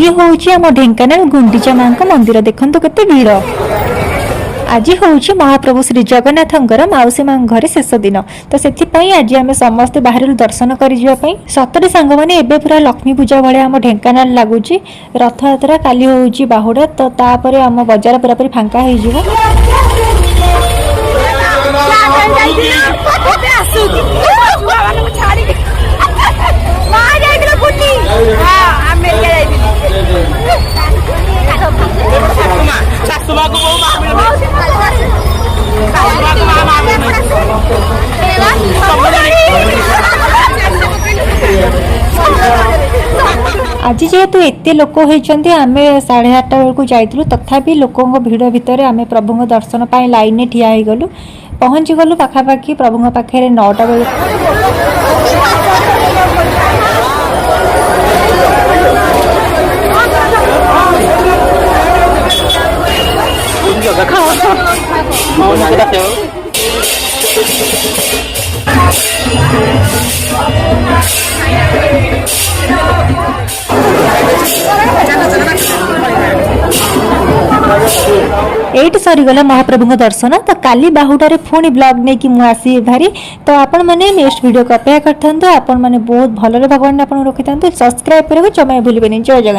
हूँ आम ढेंकानाल गुंडीचा माँ मंदिर देखु केते भीड़। आज हूँ महाप्रभु श्री जगन्नाथंकर मौसी माँ घर शेष दिन तो से आज आम समस्ते बाहर दर्शन करने सतरे सांग मैंने एवं पूरा लक्ष्मी पूजा भाया आम ढेंकानाल लगुच रथ यात्रा काली हूँ बाहुड़ा तो तापर आम बजार पूरा पूरी फांका हो आज जेहेतु एते लोक होती आम 8:30 बेलू जाइलु तथापि लोकों भिड़ भितर आम प्रभु दर्शन पाई लाइन ठिया हो गलु पहुँची गलु पाखापाखि प्रभु पाखे 9टा बेल एट सरीगला महाप्रभु दर्शन तो काली बाहुटारे पुणी ब्लॉग नहीं कि मुझे भारी तो आपण मैंने नेक्स्ट वीडियो को अपेक्षा करते आपण मैंने बहुत भल भगवान आपको रखी था सब्सक्राइब करने जमा भूलें। जय जगन्नाथ।